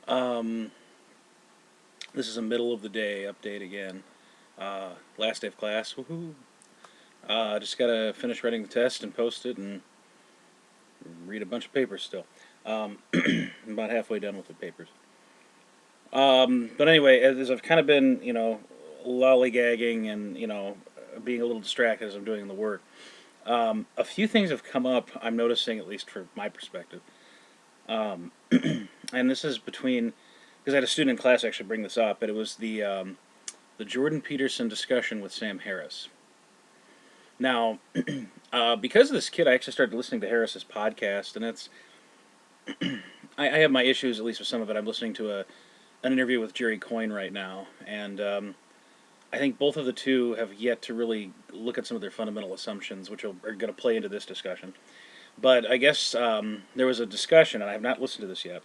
Um, this is a middle of the day update again. Last day of class. Woohoo! Just gotta finish writing the test and post it and read a bunch of papers still. I'm about halfway done with the papers. But anyway, as I've kind of been, lollygagging and, being a little distracted as I'm doing the work, a few things have come up, I'm noticing, at least from my perspective. Um, and this is between, because I had a student in class actually bring this up, but it was the Jordan Peterson discussion with Sam Harris. Now, because of this kid, I actually started listening to Harris's podcast, and I have my issues, at least with some of it. I'm listening to an interview with Jerry Coyne right now, and I think both of the two have yet to really look at some of their fundamental assumptions, which are going to play into this discussion. But I guess there was a discussion, and I have not listened to this yet,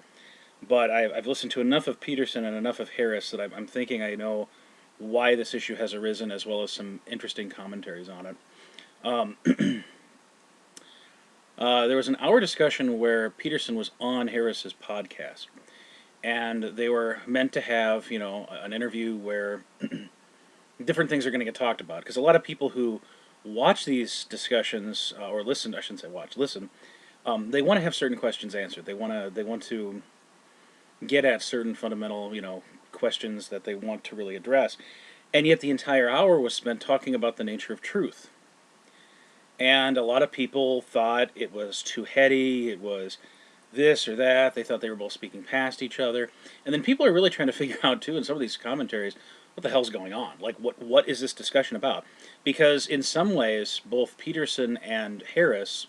but I've listened to enough of Peterson and enough of Harris that I'm thinking I know why this issue has arisen, as well as some interesting commentaries on it. Um, there was an hour discussion where Peterson was on Harris's podcast, and they were meant to have, an interview where different things are going to get talked about. Because a lot of people who watch these discussions or listen, I shouldn't say watch, listen, they want to have certain questions answered. They want to get at certain fundamental, questions that they want to really address. And yet the entire hour was spent talking about the nature of truth. And a lot of people thought it was too heady, it was this or that. They thought they were both speaking past each other. And then people are really trying to figure out, too, in some of these commentaries, what the hell's going on? Like, what is this discussion about? Because in some ways, both Peterson and Harris,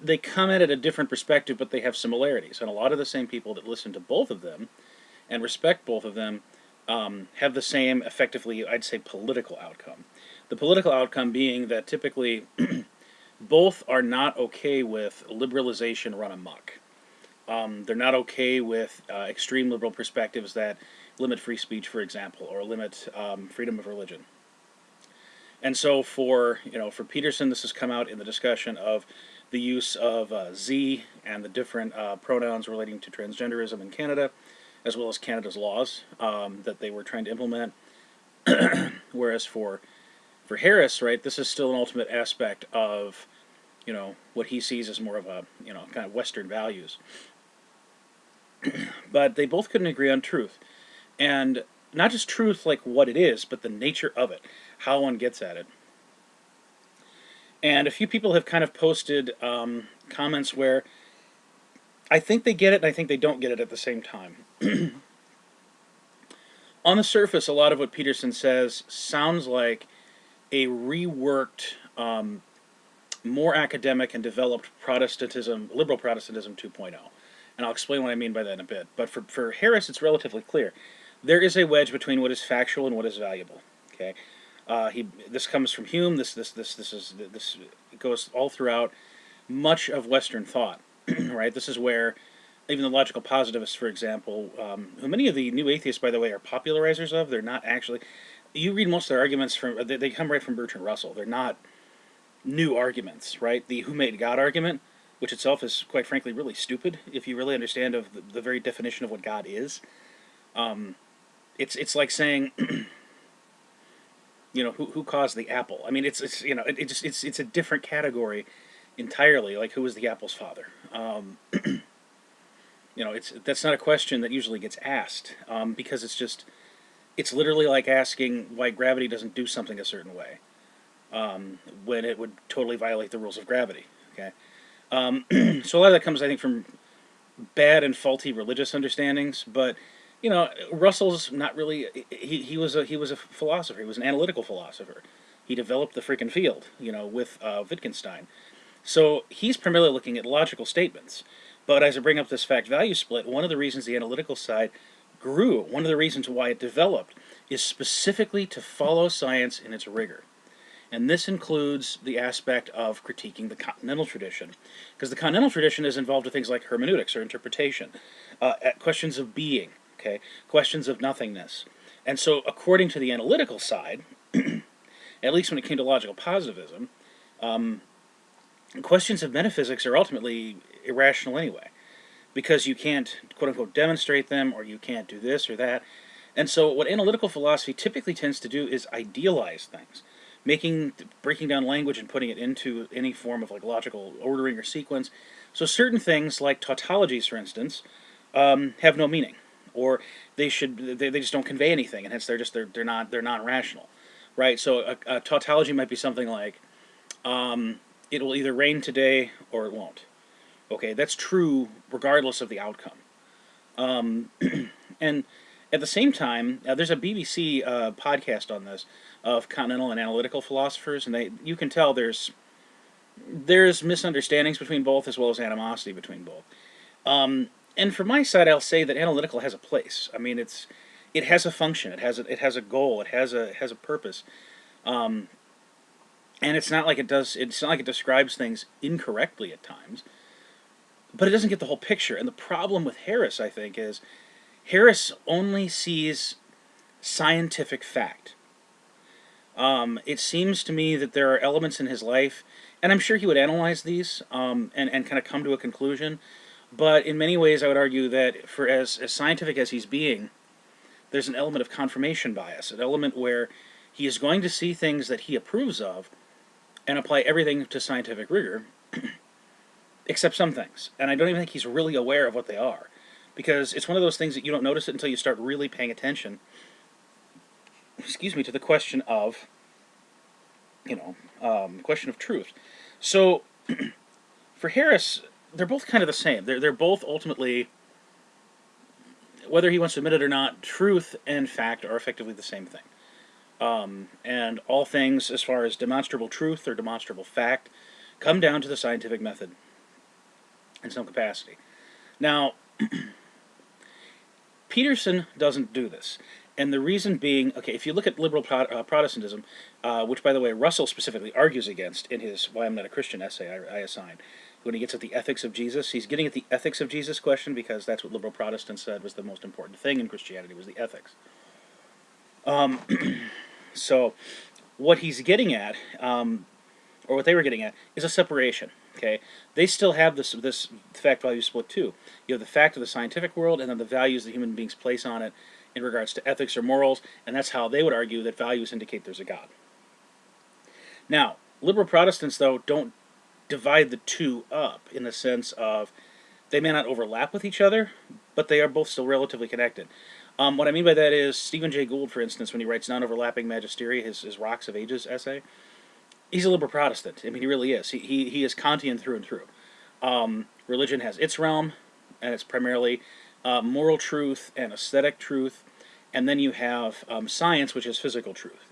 they come at it a different perspective, but they have similarities. And a lot of the same people that listen to both of them and respect both of them have the same, effectively, I'd say, political outcome. The political outcome being that typically both are not okay with liberalization run amok. They're not okay with extreme liberal perspectives that limit free speech, for example, or limit freedom of religion. And so for Peterson, this has come out in the discussion of the use of Z and the different pronouns relating to transgenderism in Canada, as well as Canada's laws that they were trying to implement. Whereas for Harris, right, this is still an ultimate aspect of what he sees as more of a kind of Western values. But they both couldn't agree on truth, and not just truth like what it is, but the nature of it, how one gets at it. And a few people have kind of posted comments where I think they get it and I think they don't get it at the same time. On the surface, a lot of what Peterson says sounds like a reworked, more academic and developed Protestantism, liberal Protestantism 2.0. And I'll explain what I mean by that in a bit. But for Harris, it's relatively clear. There is a wedge between what is factual and what is valuable. Okay, this comes from Hume. This goes all throughout much of Western thought. Right. This is where even the logical positivists, for example, who many of the new atheists, by the way, are popularizers of. They're not actually. You read most of their arguments from. They come right from Bertrand Russell. They're not new arguments, right? The who made God argument, which itself is quite frankly really stupid if you really understand of the very definition of what God is. Um, it's like saying, who caused the apple? I mean, it's a different category entirely. Like who was the apple's father? That's not a question that usually gets asked because it's literally like asking why gravity doesn't do something a certain way when it would totally violate the rules of gravity. Okay, so a lot of that comes, I think, from bad and faulty religious understandings. But Russell's not really. He was a philosopher. He was an analytical philosopher. He developed the freaking field, with Wittgenstein. So he's primarily looking at logical statements. But as I bring up this fact value split, one of the reasons the analytical side grew, one of the reasons why it developed, is specifically to follow science in its rigor. And this includes the aspect of critiquing the continental tradition. Because the continental tradition is involved with things like hermeneutics or interpretation, questions of being, okay, questions of nothingness. And so, according to the analytical side, at least when it came to logical positivism, questions of metaphysics are ultimately irrational anyway. because you can't, quote unquote, demonstrate them, or you can't do this or that. And so what analytical philosophy typically tends to do is idealize things, breaking down language and putting it into any form of like logical ordering or sequence. So certain things like tautologies, for instance, have no meaning, or they just don't convey anything, and hence they're not rational, right? So a tautology might be something like, it will either rain today or it won't. Okay, that's true regardless of the outcome. And at the same time, there's a BBC podcast on this of continental and analytical philosophers, and you can tell there's misunderstandings between both as well as animosity between both. And from my side, I'll say that analytical has a place. I mean, it has a function, it has a goal, it has a purpose, and it's not like it describes things incorrectly at times, but it doesn't get the whole picture. And the problem with Harris, I think, is Harris only sees scientific fact. It seems to me that there are elements in his life, and I'm sure he would analyze these and kind of come to a conclusion, but in many ways I would argue that for as scientific as he's being, there's an element of confirmation bias, an element where he is going to see things that he approves of and apply everything to scientific rigor, except some things. And I don't even think he's really aware of what they are, because it's one of those things that you don't notice it until you start really paying attention, to the question of, question of truth. So, for Harris, they're both kind of the same. They're both ultimately, whether he wants to admit it or not, truth and fact are effectively the same thing. And all things, as far as demonstrable truth or demonstrable fact, come down to the scientific method in some capacity. Now, Peterson doesn't do this. And the reason being, okay, if you look at liberal Protestantism, which, by the way, Russell specifically argues against in his Why I'm Not a Christian essay I assigned, when he gets at the ethics of Jesus, he's getting at the ethics of Jesus question because that's what liberal Protestants said was the most important thing in Christianity, was the ethics. So what he's getting at, or what they were getting at, is a separation. Okay, they still have this fact-value split too. You have the fact of the scientific world, and then the values that human beings place on it in regards to ethics or morals, and that's how they would argue that values indicate there's a God. Now, liberal Protestants, though, don't divide the two up in the sense of they may not overlap with each other, but they are both still relatively connected. What I mean by that is Stephen Jay Gould, for instance, when he writes Non-Overlapping Magisteria, his Rocks of Ages essay, he's a liberal Protestant. I mean, he really is. He is Kantian through and through. Religion has its realm, and it's primarily moral truth and aesthetic truth, and then you have science, which is physical truth.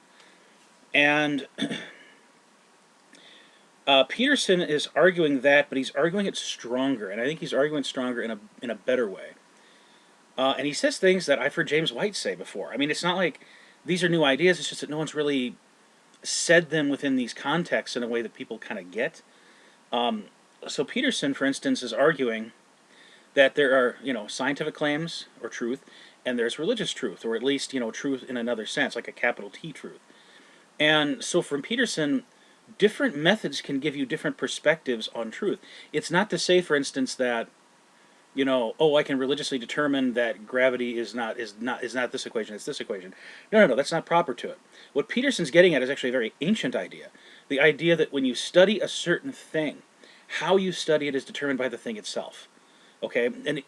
And Peterson is arguing that, but he's arguing it stronger, and I think he's arguing it stronger in a better way. And he says things that I've heard James White say before. I mean, it's not like these are new ideas, it's just that no one's really said them within these contexts in a way that people kind of get. So Peterson, for instance, is arguing that there are, scientific claims or truth, and there's religious truth, or at least, truth in another sense, like a capital T truth. And so from Peterson, different methods can give you different perspectives on truth. It's not to say, for instance, that, I can religiously determine that gravity is not this equation, it's this equation. No, that's not proper to it. What Peterson's getting at is actually a very ancient idea. The idea that when you study a certain thing, how you study it is determined by the thing itself. Okay, and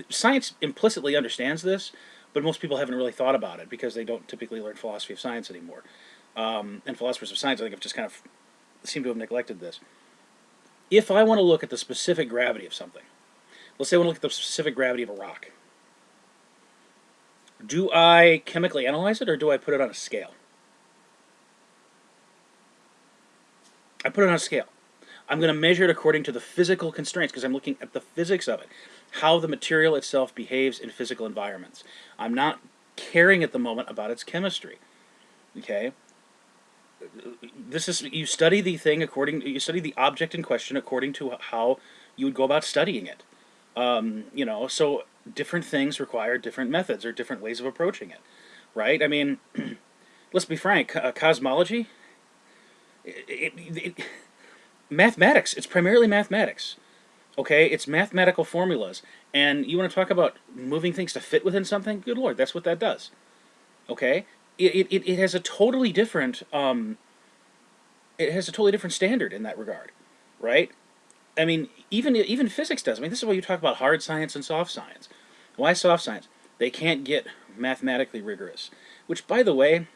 science implicitly understands this, but most people haven't really thought about it because they don't typically learn philosophy of science anymore. And philosophers of science, I think, have just kind of seem to have neglected this. If I want to look at the specific gravity of something, let's say I want to look at the specific gravity of a rock, do I chemically analyze it or do I put it on a scale? I put it on a scale. I'm going to measure it according to the physical constraints because I'm looking at the physics of it, how the material itself behaves in physical environments. I'm not caring at the moment about its chemistry. Okay? You study the thing you study the object in question according to how you would go about studying it. So different things require different methods or different ways of approaching it, right? I mean, let's be frank, cosmology, mathematics, it's primarily mathematics. Okay, it's mathematical formulas, and you want to talk about moving things to fit within something? Good Lord, that's what that does. Okay, it has a totally different it has a totally different standard in that regard, right? I mean, even physics does. I mean, this is why you talk about hard science and soft science. Why soft science? They can't get mathematically rigorous. Which, by the way,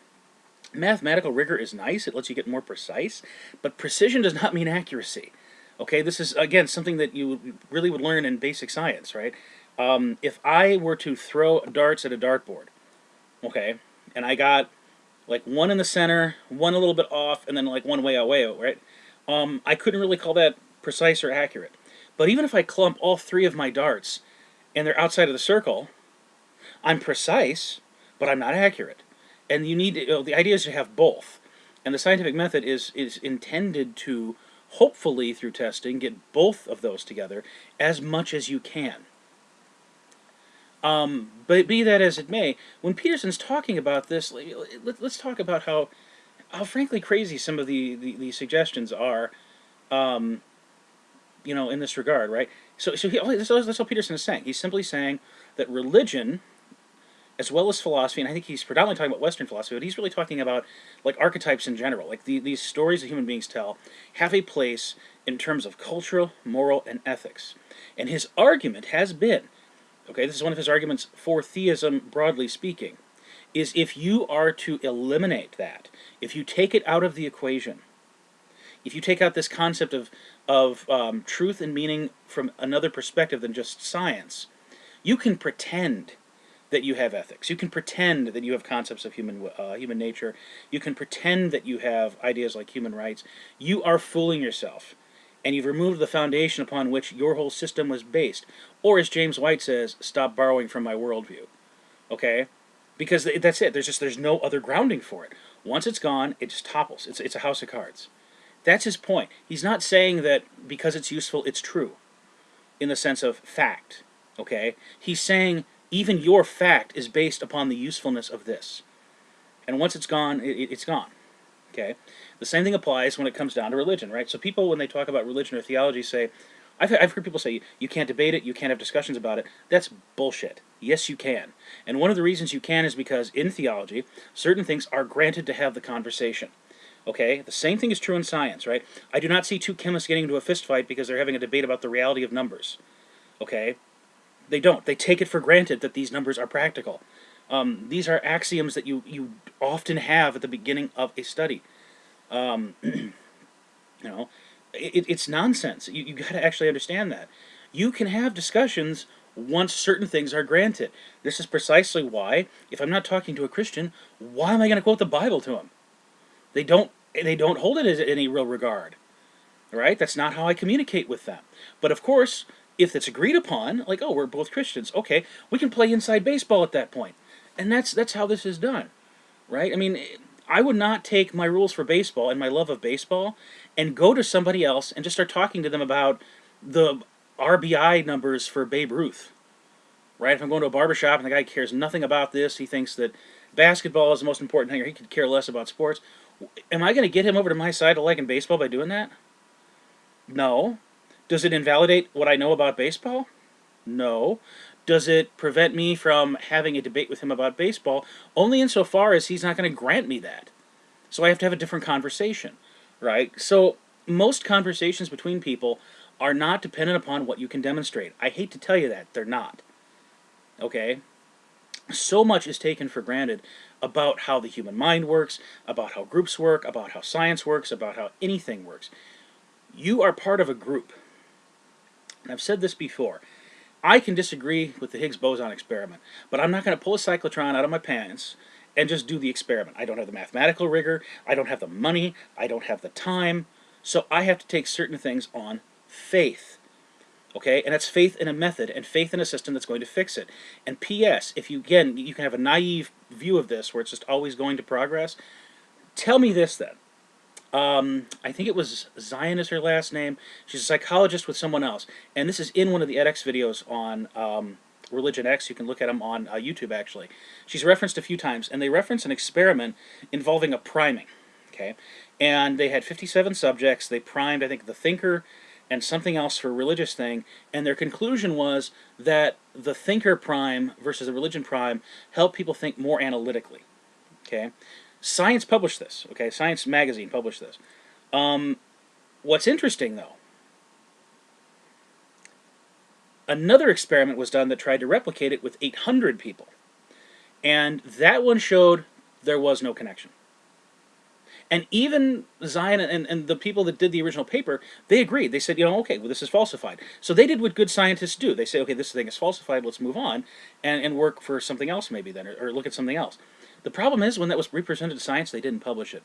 mathematical rigor is nice. It lets you get more precise, but precision does not mean accuracy. Okay, this is again something that you really would learn in basic science, right? If I were to throw darts at a dartboard, okay, and I got like one in the center, one a little bit off, and then like one way away, right? I couldn't really call that precise or accurate. But even if I clump all three of my darts and they're outside of the circle, I'm precise, but I'm not accurate. And you need the idea is to have both. And the scientific method is intended to hopefully through testing get both of those together as much as you can. But be that as it may, when Peterson's talking about this, let's talk about how frankly crazy some of the suggestions are, um, in this regard, right? That's what Peterson is saying. He's simply saying that religion, as well as philosophy, and I think he's predominantly talking about Western philosophy, but he's really talking about like archetypes in general, like these stories that human beings tell, have a place in terms of cultural, moral, and ethics. And his argument has been, okay, this is one of his arguments for theism, broadly speaking, is if you are to eliminate that, if you take it out of the equation, if you take out this concept of truth and meaning from another perspective than just science, you can pretend that you have ethics. You can pretend that you have concepts of human nature. You can pretend that you have ideas like human rights. You are fooling yourself, and you've removed the foundation upon which your whole system was based. Or, as James White says, stop borrowing from my worldview. Okay, because that's it. There's no other grounding for it. Once it's gone, it just topples. It's a house of cards. That's his point. He's not saying that because it's useful, it's true, in the sense of fact. Okay? He's saying even your fact is based upon the usefulness of this. And once it's gone, it's gone. Okay? The same thing applies when it comes down to religion, right? So people, when they talk about religion or theology, say, I've heard people say, you can't debate it, you can't have discussions about it. That's bullshit. Yes, you can. And one of the reasons you can is because in theology, certain things are granted to have the conversation. Okay, the same thing is true in science, right? I do not see two chemists getting into a fist fight because they're having a debate about the reality of numbers. Okay, they don't. They take it for granted that these numbers are practical. These are axioms that you often have at the beginning of a study. You know, it's nonsense. You got to actually understand that. You can have discussions once certain things are granted. This is precisely why, if I'm not talking to a Christian, why am I going to quote the Bible to them? They don't hold it as any real regard, right? That's not how I communicate with them. But of course, if it's agreed upon, like, oh, we're both Christians, okay, we can play inside baseball at that point, and that's how this is done, right? I mean, I would not take my rules for baseball and my love of baseball and go to somebody else and just start talking to them about the RBI numbers for Babe Ruth, right? If I'm going to a barbershop and the guy cares nothing about this, he thinks that basketball is the most important thing, or he could care less about sports. Am I going to get him over to my side of liking baseball by doing that? No. Does it invalidate what I know about baseball? No. Does it prevent me from having a debate with him about baseball? Only insofar as he's not going to grant me that. So I have to have a different conversation, right? So most conversations between people are not dependent upon what you can demonstrate. I hate to tell you that, they're not. Okay? So much is taken for granted about how the human mind works, about how groups work, about how science works, about how anything works. You are part of a group. And I've said this before. I can disagree with the Higgs boson experiment, but I'm not going to pull a cyclotron out of my pants and just do the experiment. I don't have the mathematical rigor, I don't have the money, I don't have the time, so I have to take certain things on faith. Okay, and that's faith in a method and faith in a system that's going to fix it. And P.S., if you, again, you can have a naive view of this where it's just always going to progress, tell me this then. I think it was Zion is her last name. She's a psychologist with someone else. And this is in one of the edX videos on Religion X. You can look at them on YouTube, actually. She's referenced a few times, and they reference an experiment involving a priming. Okay, and they had 57 subjects. They primed, I think, the thinker, and something else for a religious thing, and their conclusion was that the thinker prime versus the religion prime helped people think more analytically. Okay, Science published this. Okay, Science magazine published this. What's interesting though, another experiment was done that tried to replicate it with 800 people, and that one showed there was no connection. And even Zion and the people that did the original paper, they agreed. They said, okay, well, this is falsified. So they did what good scientists do. They say, okay, this thing is falsified, let's move on, and work for something else maybe then, or look at something else. The problem is, when that was represented to science, they didn't publish it.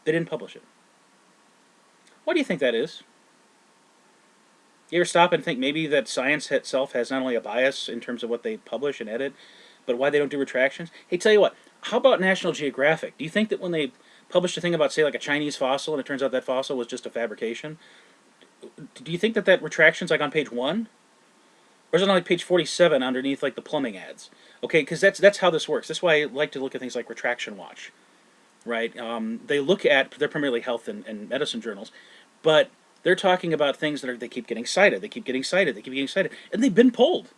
They didn't publish it. Why do you think that is? You ever stop and think maybe that science itself has not only a bias in terms of what they publish and edit, but why they don't do retractions? Hey, tell you what, how about National Geographic? Do you think that when they published a thing about, say, like a Chinese fossil, and it turns out that fossil was just a fabrication, do you think that retraction's like on page 1? Or is it on like page 47 underneath like the plumbing ads? Okay, because that's how this works. That's why I like to look at things like Retraction Watch, right? They're primarily health and medicine journals, but they're talking about things they keep getting cited, they keep getting cited, they keep getting cited, and they've been pulled,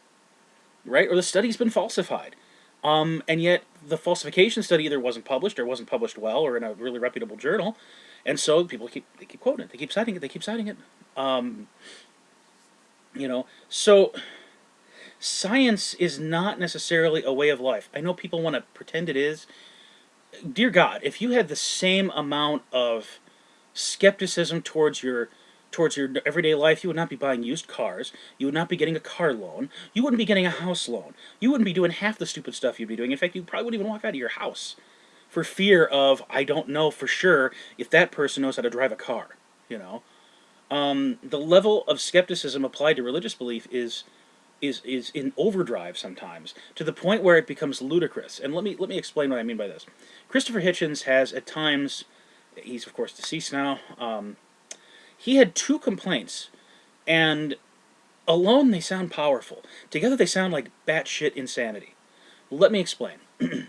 right? Or the study's been falsified. And yet the falsification study either wasn't published or wasn't published well or in a really reputable journal, and so people keep quoting it, they keep citing it, they keep citing it. So science is not necessarily a way of life. I know people want to pretend it is. Dear God, if you had the same amount of skepticism towards your everyday life, you would not be buying used cars, you would not be getting a car loan, you wouldn't be getting a house loan, you wouldn't be doing half the stupid stuff you'd be doing. In fact, you probably wouldn't even walk out of your house for fear of, I don't know for sure if that person knows how to drive a car. The level of skepticism applied to religious belief is in overdrive sometimes, to the point where it becomes ludicrous. And let me explain what I mean by this. Christopher Hitchens has at times, he's of course deceased now, he had 2 complaints, and alone they sound powerful. Together they sound like batshit insanity. Let me explain. The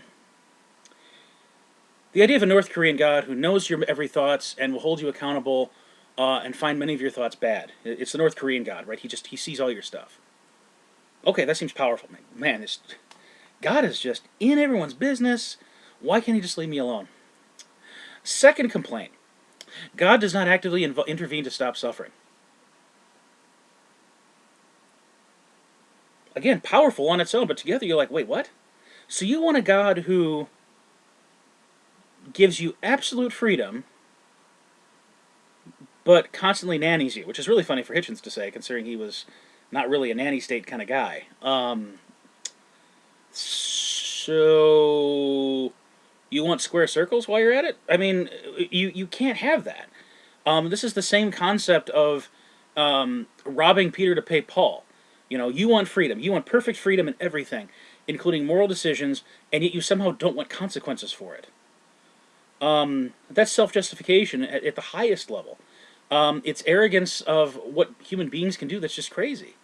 idea of a North Korean God who knows your every thoughts and will hold you accountable and find many of your thoughts bad. It's the North Korean God, right? He sees all your stuff. Okay, that seems powerful. Man, this God is just in everyone's business. Why can't he just leave me alone? Second complaint. God does not actively intervene to stop suffering. Again, powerful on its own, but together you're like, wait, what? So you want a God who gives you absolute freedom, but constantly nannies you, which is really funny for Hitchens to say, considering he was not really a nanny state kind of guy. So you want square circles while you're at it? I mean, you can't have that. This is the same concept of robbing Peter to pay Paul. You want freedom. You want perfect freedom in everything, including moral decisions, and yet you somehow don't want consequences for it. That's self-justification at the highest level. It's arrogance of what human beings can do that's just crazy.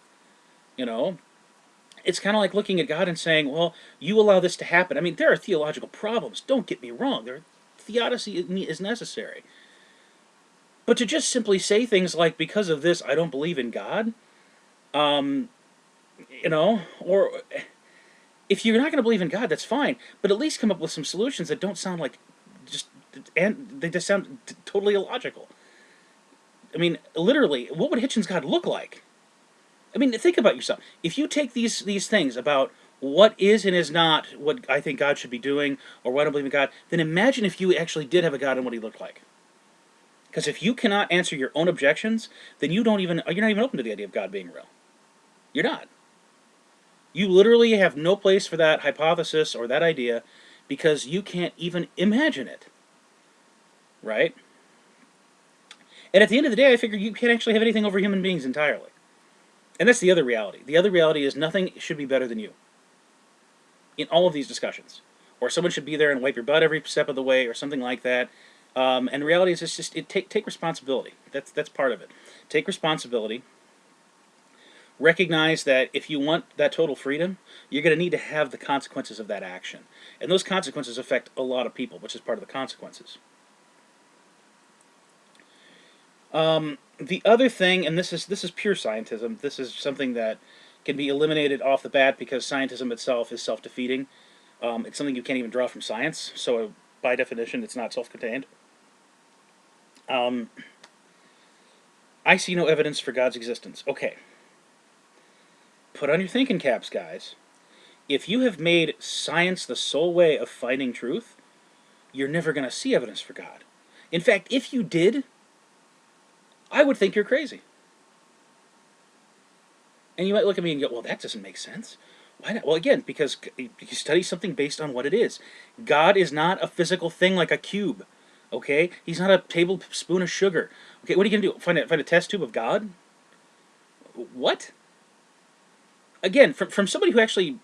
It's kind of like looking at God and saying, well, you allow this to happen. I mean, there are theological problems. Don't get me wrong. Theodicy is necessary. But to just simply say things like, because of this, I don't believe in God, or if you're not going to believe in God, that's fine, but at least come up with some solutions that don't sound like they just sound totally illogical. I mean, literally, what would Hitchens' God look like? I mean, think about yourself. If you take these things about what is and is not what I think God should be doing, or what I don't believe in God, then imagine if you actually did have a God and what he looked like. Because if you cannot answer your own objections, then you're not even open to the idea of God being real. You're not. You literally have no place for that hypothesis or that idea because you can't even imagine it. Right? And at the end of the day, I figure you can't actually have anything over human beings entirely. And that's the other reality. The other reality is nothing should be better than you in all of these discussions. Or someone should be there and wipe your butt every step of the way or something like that. And the reality is take responsibility. That's part of it. Take responsibility. Recognize that if you want that total freedom, you're going to need to have the consequences of that action. And those consequences affect a lot of people, which is part of the consequences. The other thing, and this is pure scientism. This is something that can be eliminated off the bat because scientism itself is self-defeating. It's something you can't even draw from science, so by definition, it's not self-contained. Um, I see no evidence for God's existence. Okay, put on your thinking caps, guys. If you have made science the sole way of finding truth, you're never going to see evidence for God. In fact, if you did, I would think you're crazy. And you might look at me and go, well, that doesn't make sense. Why not? Well, again, because you study something based on what it is. God is not a physical thing like a cube. Okay? He's not a tablespoon of sugar. Okay, what are you going to do? Find a test tube of God? What? Again, from somebody who actually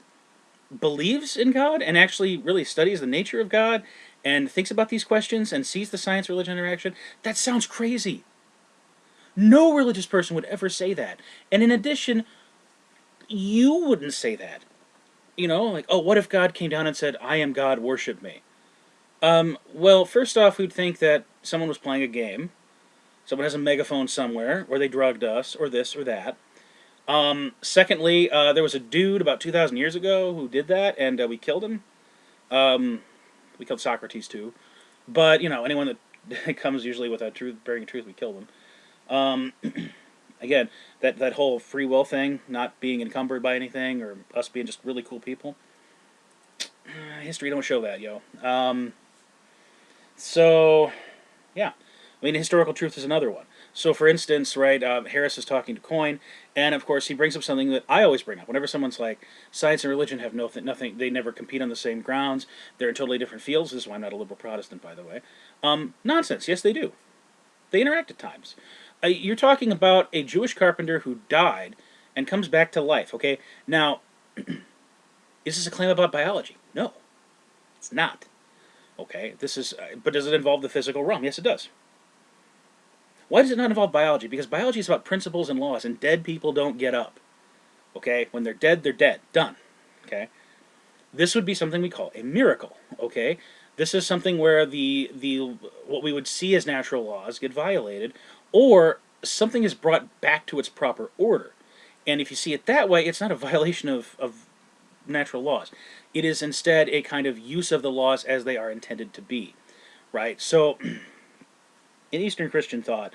believes in God and actually really studies the nature of God and thinks about these questions and sees the science-religion interaction, that sounds crazy. No religious person would ever say that. And in addition, you wouldn't say that. Like, oh, what if God came down and said, I am God, worship me? Well, first off, we'd think that someone was playing a game. Someone has a megaphone somewhere, or they drugged us, or this or that. Secondly, there was a dude about 2,000 years ago who did that, and we killed him. We killed Socrates too. But, anyone that comes usually with a truth, bearing truth, we kill them. Um, Again, that whole free will thing, not being encumbered by anything, or us being just really cool people, history don't show that, yo. So, yeah. I mean, historical truth is another one. So, for instance, right, Harris is talking to Coyne, and of course he brings up something that I always bring up. Whenever someone's like, science and religion have nothing, they never compete on the same grounds, they're in totally different fields. This is why I'm not a liberal Protestant, by the way. Nonsense. Yes, they do. They interact at times. You're talking about a Jewish carpenter who died and comes back to life, okay? Now, is this a claim about biology? No, it's not. Okay, but does it involve the physical realm? Yes, it does. Why does it not involve biology? Because biology is about principles and laws, and dead people don't get up. Okay, when they're dead, they're dead. Done. Okay, this would be something we call a miracle. Okay, this is something where the what we would see as natural laws get violated, or something is brought back to its proper order. And if you see it that way, it's not a violation of natural laws. It is instead a kind of use of the laws as they are intended to be. Right? So, in Eastern Christian thought,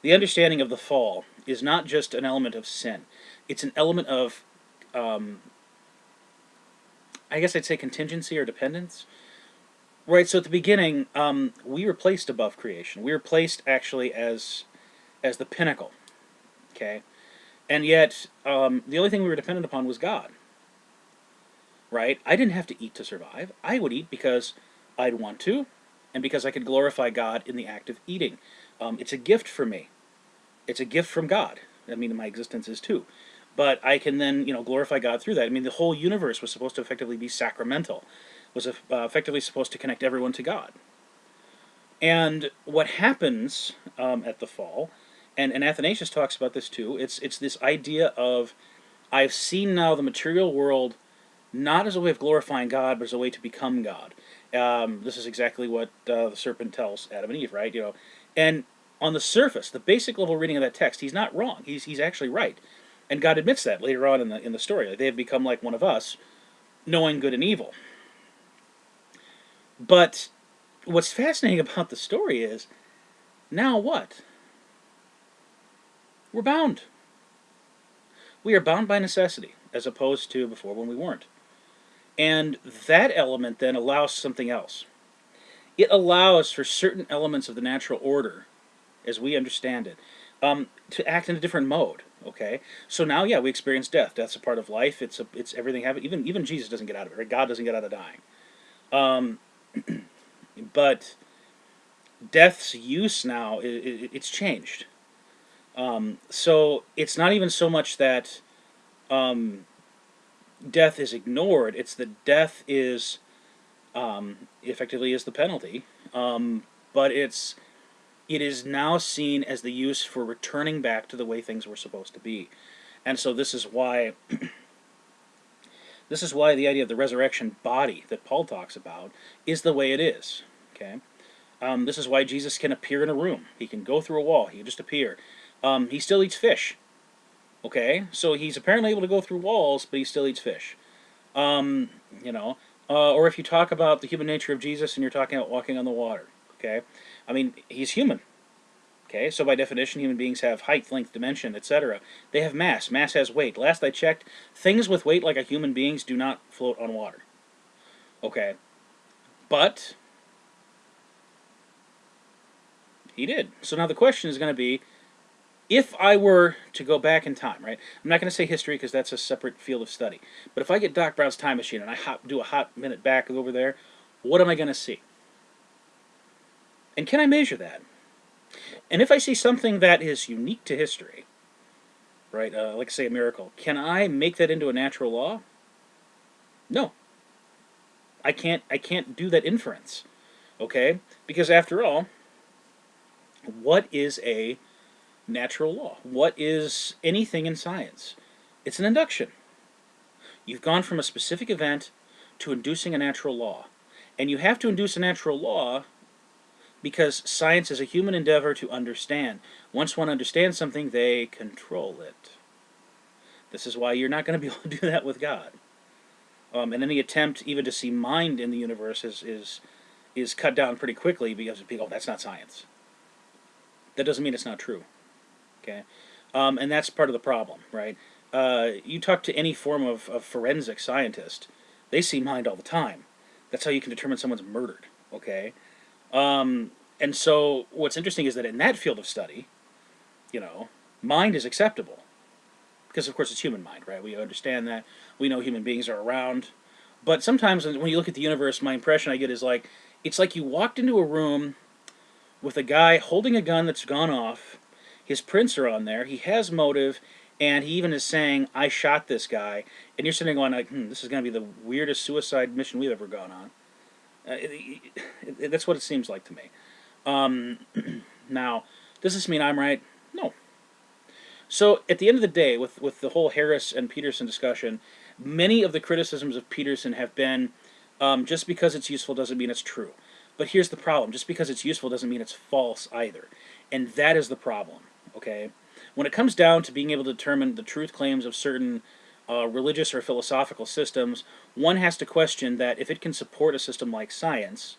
the understanding of the fall is not just an element of sin. It's an element of, I guess I'd say, contingency or dependence. Right, so at the beginning, we were placed above creation. We were placed actually as the pinnacle. Okay? And yet, the only thing we were dependent upon was God. Right? I didn't have to eat to survive. I would eat because I'd want to, and because I could glorify God in the act of eating. It's a gift for me. It's a gift from God. I mean, my existence is too. But I can then, glorify God through that. I mean, the whole universe was supposed to effectively be sacramental, was effectively supposed to connect everyone to God. And what happens at the fall, and Athanasius talks about this too, it's this idea of, I've seen now the material world not as a way of glorifying God, but as a way to become God. This is exactly what the serpent tells Adam and Eve, right? And on the surface, the basic level reading of that text, he's not wrong. He's actually right, and God admits that later on in the story. Like, they have become like one of us, knowing good and evil. But what's fascinating about the story is, now what? We're bound. We are bound by necessity, as opposed to before when we weren't. And that element then allows something else. It allows for certain elements of the natural order, as we understand it, to act in a different mode. Okay, so now, yeah, we experience death. Death's a part of life. It's everything happens. Even Jesus doesn't get out of it. Right? God doesn't get out of dying. Um, but death's use now, it's changed. So it's not even so much that death is ignored. It's that death is effectively is the penalty. But it is now seen as the use for returning back to the way things were supposed to be. And so this is why the idea of the resurrection body that Paul talks about is the way it is. Okay, This is why Jesus can appear in a room. He can go through a wall. He can just appear. He still eats fish. Okay, so he's apparently able to go through walls, but he still eats fish. Um, you know, or if you talk about the human nature of Jesus and you're talking about walking on the water. Okay, I mean he's human. Okay, so by definition, human beings have height, length, dimension, etc. They have mass. Mass has weight. Last I checked, things with weight like a human beings do not float on water. Okay, but he did. So now the question is going to be, if I were to go back in time, right? I'm not going to say history because that's a separate field of study. But if I get Doc Brown's time machine and I do a hot minute back over there, what am I going to see? And can I measure that? And if I see something that is unique to history, right, like say a miracle, can I make that into a natural law? No, I can't. I can't do that inference. Okay, because after all, what is a natural law? What is anything in science? It's an induction. You've gone from a specific event to inducing a natural law. And you have to induce a natural law because science is a human endeavor to understand. Once one understands something, they control it. This is why you're not going to be able to do that with God. And any attempt even to see mind in the universe is cut down pretty quickly because people, oh, that's not science. That doesn't mean it's not true. Okay, and that's part of the problem, right? You talk to any form of forensic scientist, they see mind all the time. That's how you can determine someone's murdered. Okay, and so what's interesting is that in that field of study, mind is acceptable because of course it's human mind, right? We understand that. We know human beings are around, but sometimes when you look at the universe, my impression I get is like it's like you walked into a room with a guy holding a gun that's gone off. His prints are on there. He has motive, and he even is saying, "I shot this guy." And you're sitting going like, "This is going to be the weirdest suicide mission we've ever gone on." That's what it seems like to me. Um, Now, does this mean I'm right? No. So at the end of the day, with the whole Harris and Peterson discussion, many of the criticisms of Peterson have been just because it's useful doesn't mean it's true. But here's the problem: just because it's useful doesn't mean it's false either, and that is the problem. Okay, when it comes down to being able to determine the truth claims of certain religious or philosophical systems, one has to question that if it can support a system like science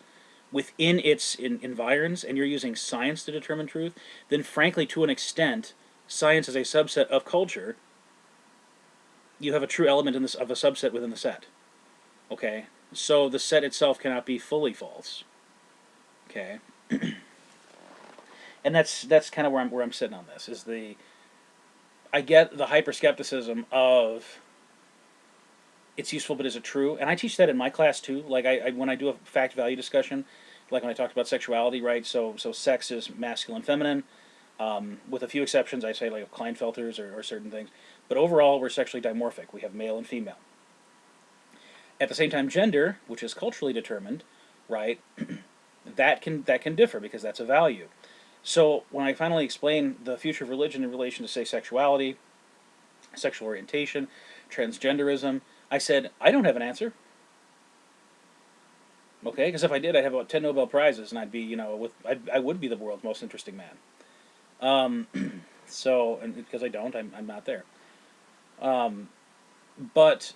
within its environs, and you're using science to determine truth, then frankly, to an extent, science is a subset of culture. You have a true element in this of a subset within the set. Okay, so the set itself cannot be fully false. Okay, and that's kind of where I'm sitting on this. Is I get the hyper skepticism of it's useful, but is it true? And I teach that in my class too. Like when I do a fact value discussion, like when I talked about sexuality, right? So sex is masculine, feminine, with a few exceptions. I say like Klinefelters or certain things, but overall we're sexually dimorphic. We have male and female. At the same time, gender, which is culturally determined, right? that can differ because that's a value. So when I finally explain the future of religion in relation to say sexuality, sexual orientation, transgenderism, I said I don't have an answer. Okay, because if I did, I'd have about 10 Nobel Prizes, and I'd be, I would be the world's most interesting man. Um, so, and because I don't, I'm not there. Um, but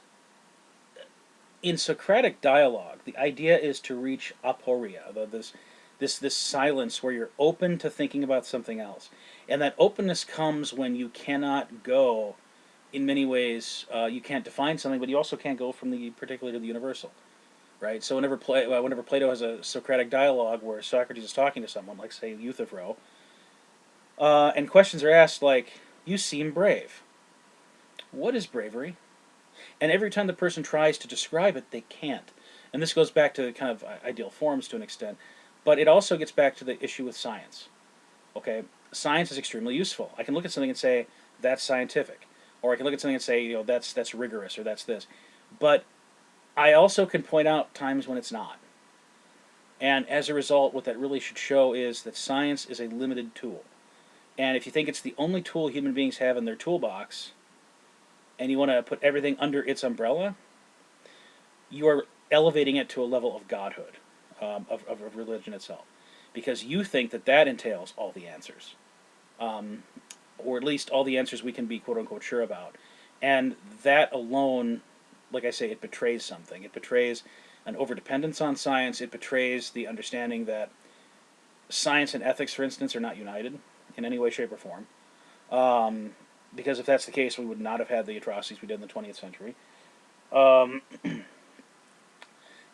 in Socratic dialogue, the idea is to reach aporia, this silence where you're open to thinking about something else, and that openness comes when you cannot go. In many ways, you can't define something, but you also can't go from the particular to the universal, right? So whenever Plato has a Socratic dialogue where Socrates is talking to someone, like say Euthyphro, and questions are asked like, "You seem brave. What is bravery?" And every time the person tries to describe it, they can't. And this goes back to kind of ideal forms to an extent, but it also gets back to the issue with science. Okay, science is extremely useful. I can look at something and say that's scientific, or I can look at something and say that's rigorous or that's this, but I also can point out times when it's not. And as a result, what that really should show is that science is a limited tool. And if you think it's the only tool human beings have in their toolbox, and you want to put everything under its umbrella, you are elevating it to a level of godhood, of religion itself. because you think that that entails all the answers, um, or at least all the answers we can be quote unquote sure about. And that alone, like I say, it betrays something. It betrays an overdependence on science. It betrays the understanding that science and ethics, for instance, are not united in any way, shape, or form. Um, because if that's the case, we would not have had the atrocities we did in the 20th century. Um,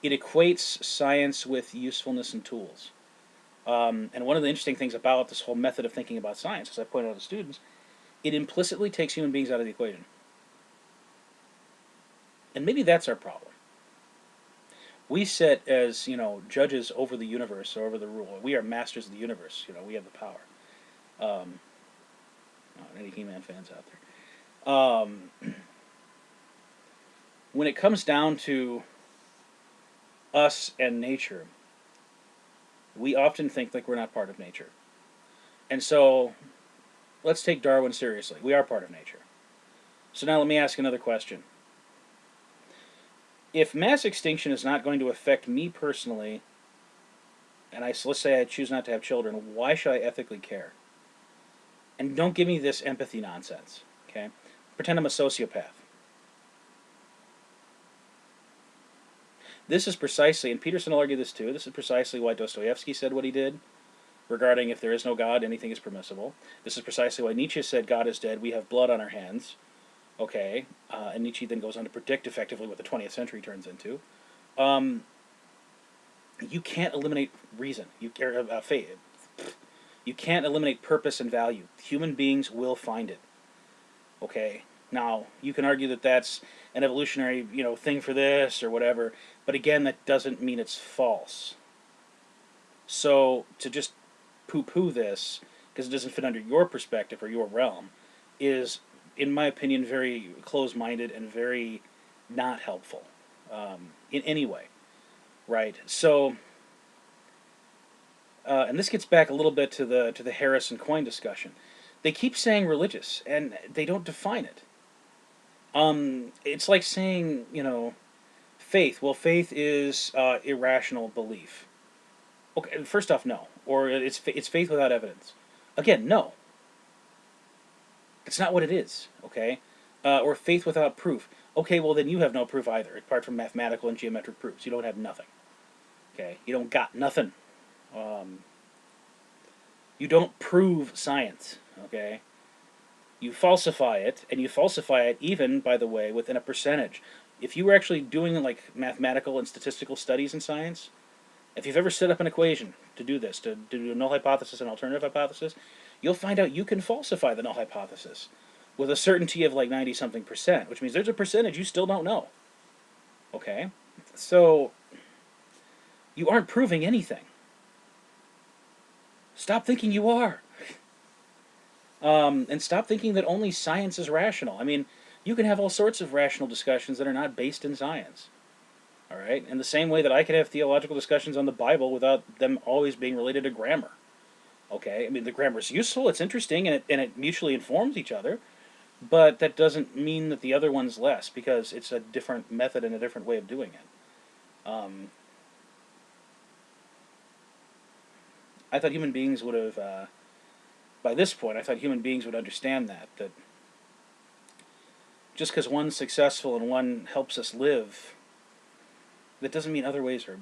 it equates science with usefulness and tools. And one of the interesting things about this whole method of thinking about science, as I point out to students, it implicitly takes human beings out of the equation. And maybe that's our problem. We sit as, judges over the universe or over the rule. We are masters of the universe. We have the power. Um, any He-Man fans out there? When it comes down to us and nature, we often think like we're not part of nature. And so, let's take Darwin seriously. We are part of nature. So now let me ask another question. If mass extinction is not going to affect me personally, and let's say I choose not to have children, why should I ethically care? And don't give me this empathy nonsense, okay? Pretend I'm a sociopath. This is precisely, and Peterson will argue this too, this is precisely why Dostoevsky said what he did regarding if there is no God, anything is permissible. This is precisely why Nietzsche said God is dead, we have blood on our hands. Okay, and Nietzsche then goes on to predict effectively what the 20th century turns into. You can't eliminate reason. Faith. You can't eliminate purpose and value. Human beings will find it. Okay. Now you can argue that that's an evolutionary, thing for this or whatever, but again, that doesn't mean it's false. So to just poo-poo this because it doesn't fit under your perspective or your realm is, in my opinion, very close-minded and very not helpful in any way, right? So, and this gets back a little bit to the Harrison coin discussion. They keep saying religious, and they don't define it. It's like saying, faith. Well, faith is irrational belief. Okay, first off, no. Or it's faith without evidence. Again, no. It's not what it is, okay? Or faith without proof. Okay, well then you have no proof either, apart from mathematical and geometric proofs. You don't have nothing. Okay? You don't got nothing. You don't prove science, okay? You falsify it, and you falsify it even, by the way, within a percentage. If you were actually doing like mathematical and statistical studies in science, if you've ever set up an equation to do this, to do a null hypothesis and alternative hypothesis, you'll find out you can falsify the null hypothesis with a certainty of like 90-something percent, which means there's a percentage you still don't know. Okay? So, you aren't proving anything. Stop thinking you are. And stop thinking that only science is rational. I mean, you can have all sorts of rational discussions that are not based in science. All right? In the same way that I could have theological discussions on the Bible without them always being related to grammar. Okay? I mean, the grammar is useful, it's interesting, and it mutually informs each other, but that doesn't mean that the other one's less, because it's a different method and a different way of doing it. I thought human beings would have, by this point, I thought human beings would understand that just because one's successful and one helps us live, that doesn't mean other ways are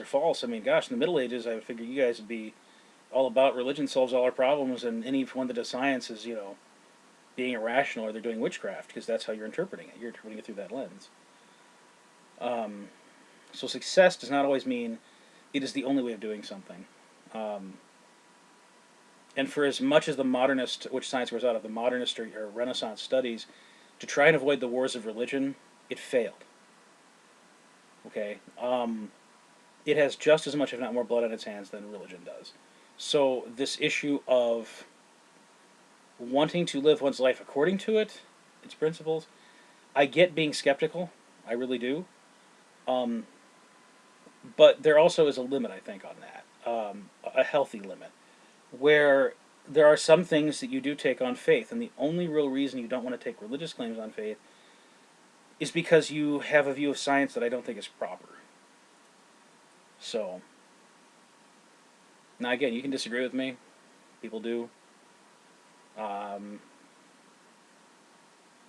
false. I mean, gosh, in the Middle Ages, I would figure you guys would be all about religion solves all our problems, and anyone that does science is, being irrational or they're doing witchcraft, because that's how you're interpreting it. You're interpreting it through that lens. So success does not always mean it is the only way of doing something. And for as much as the modernist, which science grows out of, the modernist or Renaissance studies, to try and avoid the wars of religion, it failed. Okay? It has just as much, if not more, blood on its hands than religion does. So this issue of wanting to live one's life according to it, its principles, I get being skeptical. I really do. But there also is a limit, I think, on that. A healthy limit. Where there are some things that you do take on faith, and the only real reason you don't want to take religious claims on faith is because you have a view of science that I don't think is proper. So, Now, again, you can disagree with me. People do. Um,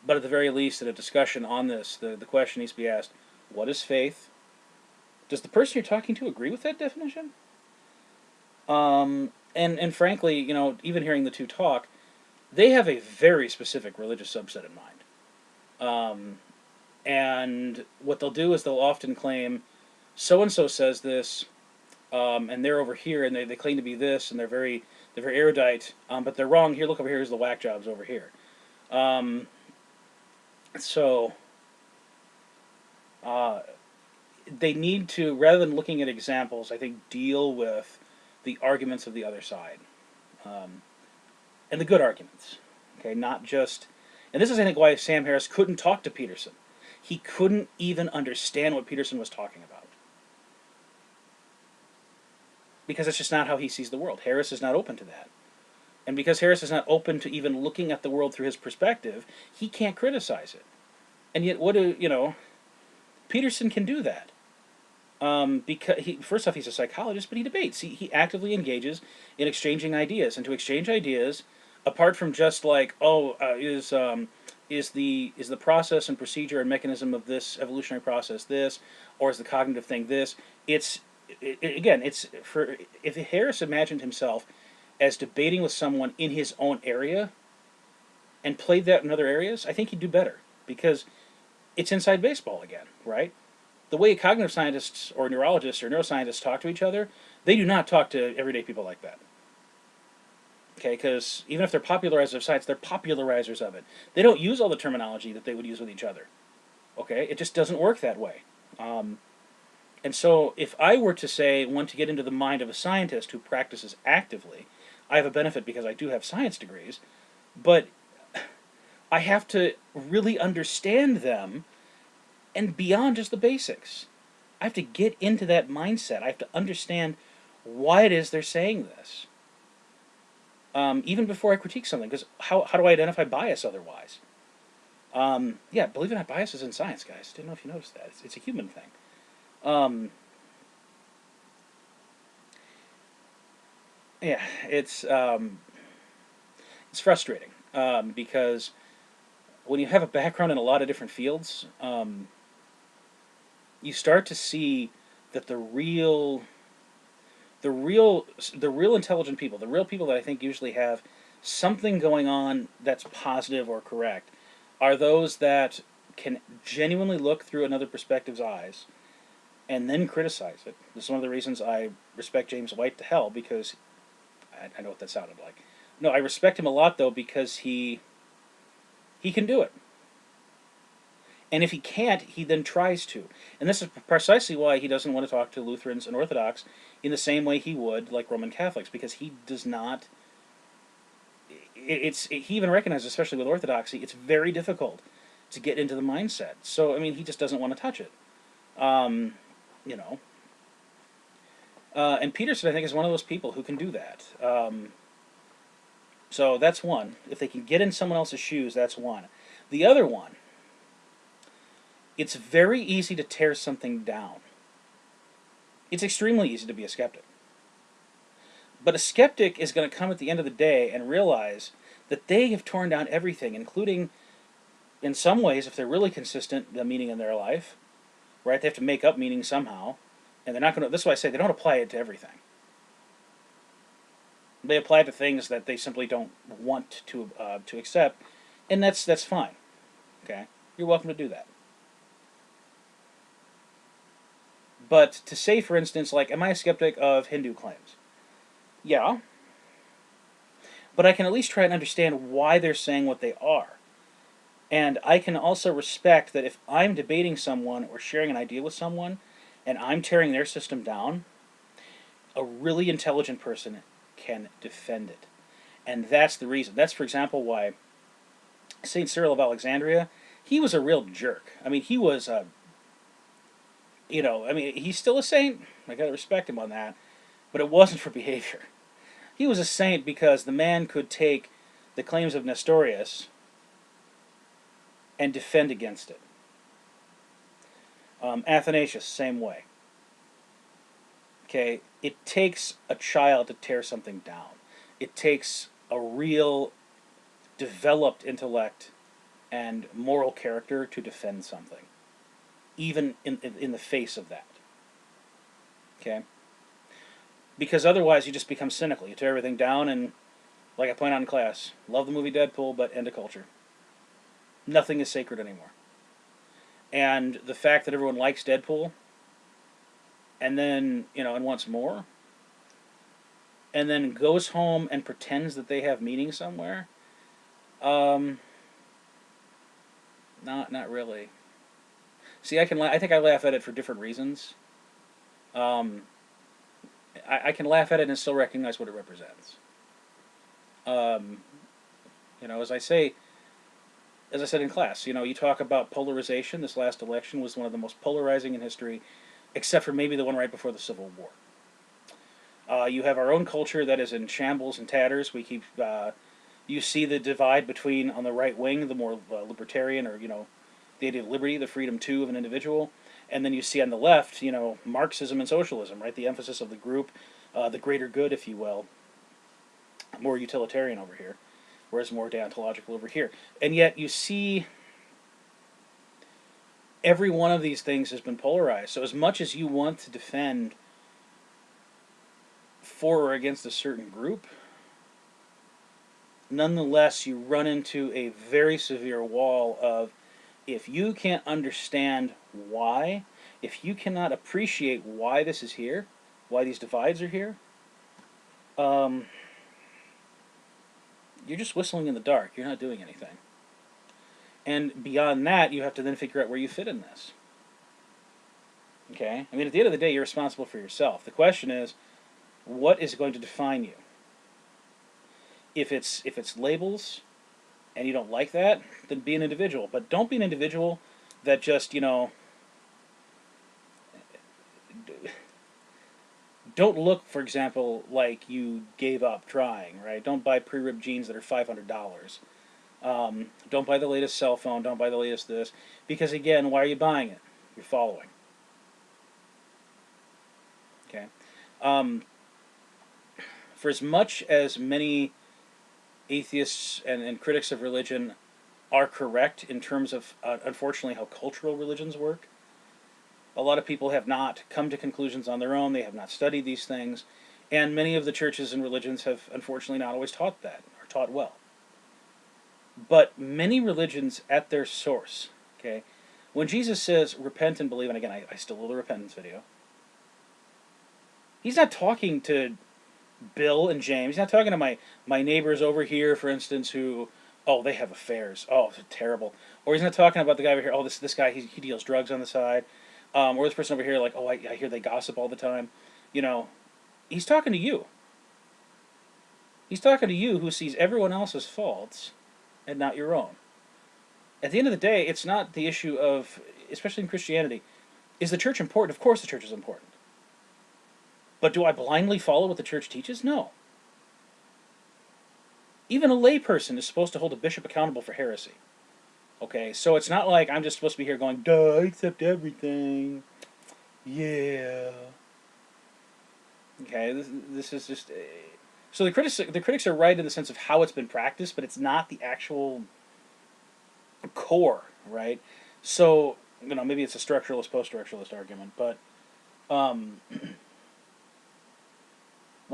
but at the very least, in a discussion on this, the question needs to be asked: what is faith? Does the person you're talking to agree with that definition? And frankly, even hearing the two talk, they have a very specific religious subset in mind. Um, and what they'll do is they'll often claim, so and so says this, and they're over here, and they claim to be this, and they're very erudite, but they're wrong here. Look over here. Here's the whack jobs over here. Um, so uh, they need to, rather than looking at examples, I think deal with the arguments of the other side, um, and the good arguments. Okay, not just. And this is, I think, why Sam Harris couldn't talk to Peterson. He couldn't even understand what Peterson was talking about, because it's just not how he sees the world. Harris is not open to that. And because Harris is not open to even looking at the world through his perspective, he can't criticize it. And yet, Peterson can do that. Because first off, he's a psychologist, but he debates. He actively engages in exchanging ideas, and to exchange ideas, apart from just like, is the process and procedure and mechanism of this evolutionary process this, or is the cognitive thing this? It's again, it's for if Harris imagined himself as debating with someone in his own area and played that in other areas, I think he'd do better, because it's inside baseball again, right? The way cognitive scientists or neurologists or neuroscientists talk to each other, they do not talk to everyday people like that. Okay, because even if they're popularizers of science, they're popularizers of it. They don't use all the terminology that they would use with each other. Okay, it just doesn't work that way. Um, and so, if I were to say want to get into the mind of a scientist who practices actively, I have a benefit because I do have science degrees, but I have to really understand them and beyond just the basics. I have to get into that mindset. I have to understand why it is they're saying this. Even before I critique something, because how do I identify bias otherwise? Yeah, believe it or not, bias is in science, guys. Didn't know if you noticed that. It's a human thing. Um, yeah, it's frustrating because when you have a background in a lot of different fields, you start to see that the real the real intelligent people, the real people that I think usually have something going on that's positive or correct, are those that can genuinely look through another perspective's eyes and then criticize it. This is one of the reasons I respect James White to hell, because I know what that sounded like. No, I respect him a lot though, because he can do it. And if he can't, he then tries to. And this is precisely why he doesn't want to talk to Lutherans and Orthodox in the same way he would like Roman Catholics, because he does not. He even recognizes, especially with Orthodoxy, it's very difficult to get into the mindset. So I mean, he just doesn't want to touch it. Um, you know. And Peterson, I think, is one of those people who can do that. So that's one. If they can get in someone else's shoes, that's one. The other one, it's very easy to tear something down. It's extremely easy to be a skeptic. But a skeptic is going to come at the end of the day and realize that they have torn down everything, including, in some ways, if they're really consistent, the meaning in their life, right? They have to make up meaning somehow, and they're not going to. This is why I say they don't apply it to everything. They apply it to things that they simply don't want to accept, and that's fine. Okay, you're welcome to do that. But to say, for instance, like, am I a skeptic of Hindu claims? Yeah, but I can at least try and understand why they're saying what they are. And I can also respect that if I'm debating someone or sharing an idea with someone and I'm tearing their system down, a really intelligent person can defend it. And that's the reason. That's, for example, why St. Cyril of Alexandria, he was a real jerk. I mean, he was a, he's still a saint. I gotta respect him on that. But it wasn't for behavior. He was a saint because the man could take the claims of Nestorius and defend against it. Athanasius, same way. Okay, it takes a child to tear something down. It takes a real developed intellect and moral character to defend something, even in the face of that. Okay, because otherwise you just become cynical. You tear everything down, and like I point out in class, love the movie Deadpool, but end of culture. Nothing is sacred anymore. And the fact that everyone likes Deadpool, and then and wants more, and then goes home and pretends that they have meaning somewhere, um, not really. See, I think I laugh at it for different reasons. Um, I can laugh at it and still recognize what it represents. Um, as as I said in class, you talk about polarization. This last election was one of the most polarizing in history, except for maybe the one right before the Civil War. You have our own culture that is in shambles and tatters. You see the divide between, on the right wing, the more libertarian, or the idea of liberty, the freedom too of an individual, and then you see on the left, Marxism and socialism, right? The emphasis of the group, the greater good, if you will, more utilitarian over here, whereas more deontological over here. And yet you see every one of these things has been polarized. So as much as you want to defend for or against a certain group, nonetheless you run into a very severe wall of, if you can't understand why, if you cannot appreciate why this is here, why these divides are here, um, you're just whistling in the dark. You're not doing anything. And beyond that, you have to then figure out where you fit in this. Okay? I mean, at the end of the day, you're responsible for yourself. The question is, what is going to define you? If it's labels, and you don't like that, then be an individual. But don't be an individual that just, don't look, for example, like you gave up trying, right? Don't buy pre-ripped jeans that are $500. Don't buy the latest cell phone. Don't buy the latest this. Because again, why are you buying it? You're following. Okay? Um, for as much as many atheists and critics of religion are correct in terms of, unfortunately, how cultural religions work, a lot of people have not come to conclusions on their own. They have not studied these things. And many of the churches and religions have, unfortunately, not always taught that, or taught well. But many religions at their source, okay, when Jesus says, repent and believe, and again, I still love the repentance video, he's not talking to Bill and James. He's not talking to my neighbors over here, for instance, who, oh, they have affairs. Oh, it's terrible. Or he's not talking about the guy over here, oh, this guy, he deals drugs on the side. Or this person over here, like, oh, I hear they gossip all the time. He's talking to you. He's talking to you who sees everyone else's faults and not your own. At the end of the day, it's not the issue of, especially in Christianity, is the church important? Of course the church is important. But do I blindly follow what the church teaches? No. Even a layperson is supposed to hold a bishop accountable for heresy. Okay, so it's not like I'm just supposed to be here going, duh, I accept everything. Yeah. Okay, this is just... So the critics are right in the sense of how it's been practiced, but it's not the actual core, right? So, maybe it's a structuralist, post-structuralist argument, but one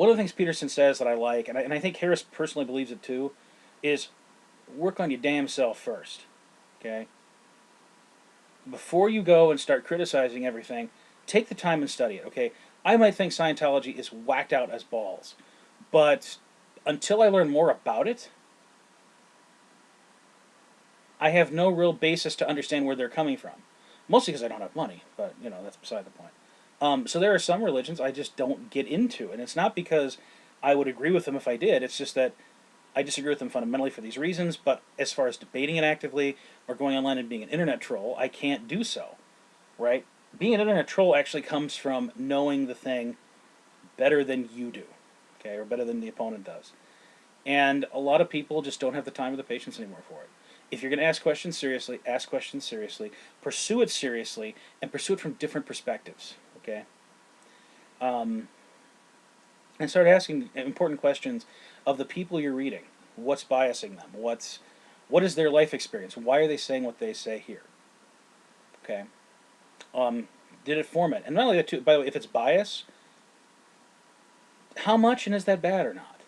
of the things Peterson says that I like, and I think Harris personally believes it too, is work on your damn self first, okay? Before you go and start criticizing everything, take the time and study it, okay? I might think Scientology is whacked out as balls, but until I learn more about it, I have no real basis to understand where they're coming from. Mostly because I don't have money, but, that's beside the point. So there are some religions I just don't get into, and it's not because I would agree with them if I did. It's just that I disagree with them fundamentally for these reasons, but as far as debating it actively or going online and being an internet troll, I can't do so, right? Being an internet troll actually comes from knowing the thing better than you do, okay, or better than the opponent does. And a lot of people just don't have the time or the patience anymore for it. If you're going to ask questions seriously, ask questions seriously, pursue it seriously, and pursue it from different perspectives, okay? Um, and start asking important questions of the people you're reading. What's biasing them? What is their life experience? Why are they saying what they say here? Okay. Um, did it form it? And not only that, too. By the way, if it's bias, how much, and is that bad or not?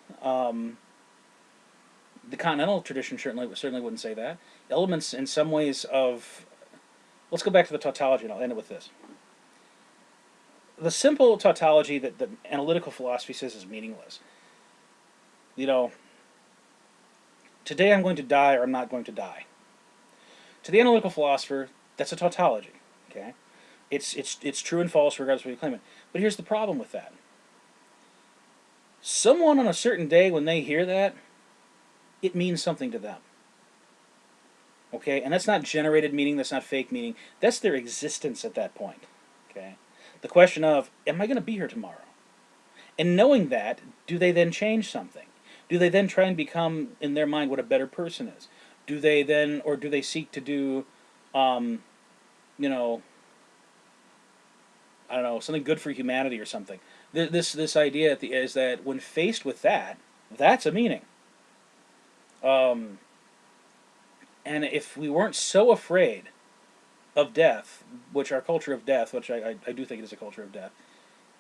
The continental tradition certainly wouldn't say that. Elements in some ways of, let's go back to the tautology, and I'll end it with this. The simple tautology that the analytical philosophy says is meaningless. You know, today I'm going to die or I'm not going to die. To the analytical philosopher, that's a tautology. Okay, it's true and false regardless of what you claim it. But here's the problem with that. Someone on a certain day, when they hear that, it means something to them. Okay, and that's not generated meaning. That's not fake meaning. That's their existence at that point. Okay, the question of, am I going to be here tomorrow? And knowing that, do they then change something? Do they then try and become, in their mind, what a better person is? Do they then, or do they seek to do, um, you know, I don't know, something good for humanity or something? This idea is that when faced with that, that's a meaning. Um, and if we weren't so afraid of death, which our culture of death, which I do think it is a culture of death,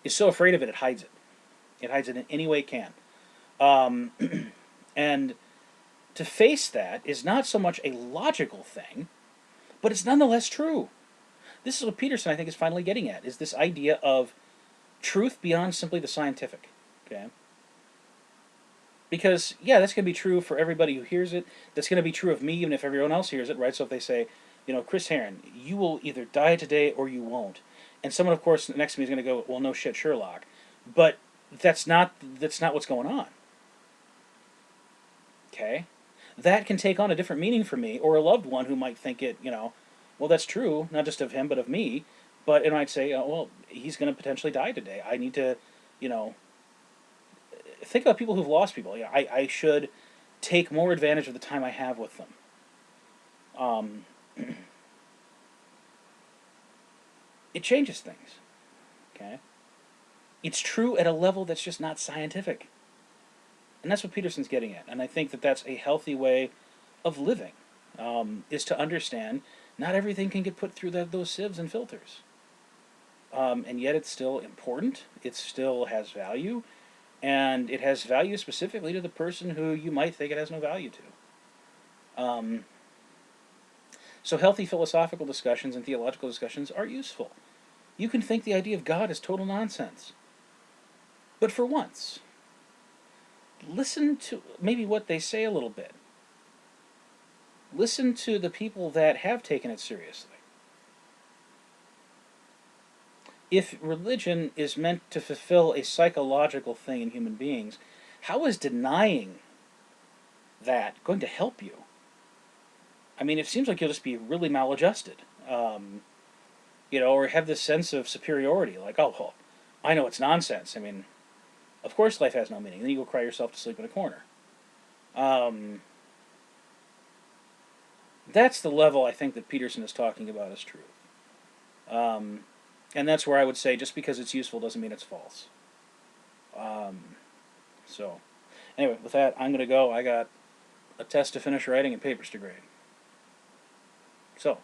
is so afraid of it, it hides it. It hides it in any way it can. Um, and to face that is not so much a logical thing, but it's nonetheless true. This is what Peterson, I think, is finally getting at, is this idea of truth beyond simply the scientific. Okay? Because, yeah, that's going to be true for everybody who hears it. That's going to be true of me, even if everyone else hears it, right? So if they say, Chris Heron, you will either die today or you won't. And someone, of course, next to me is going to go, well, no shit, Sherlock. But that's not what's going on. Okay? That can take on a different meaning for me, or a loved one who might think it, well, that's true, not just of him, but of me. But it might say, well, he's going to potentially die today. I need to, you know, think about people who've lost people. I should take more advantage of the time I have with them. Um, it changes things. Okay? It's true at a level that's just not scientific. And that's what Peterson's getting at. And I think that that's a healthy way of living, is to understand not everything can get put through those sieves and filters. And yet it's still important. It still has value. And it has value specifically to the person who you might think it has no value to. So healthy philosophical discussions and theological discussions are useful. You can think the idea of God is total nonsense. But for once, listen to maybe what they say a little bit. Listen to the people that have taken it seriously. If religion is meant to fulfill a psychological thing in human beings, how is denying that going to help you? I mean, it seems like you'll just be really maladjusted, or have this sense of superiority, like, oh, well, I know it's nonsense. I mean, of course life has no meaning. Then you go cry yourself to sleep in a corner. That's the level I think that Peterson is talking about as truth. And that's where I would say just because it's useful doesn't mean it's false. So, anyway, with that, I'm going to go. I got a test to finish writing and papers to grade. So,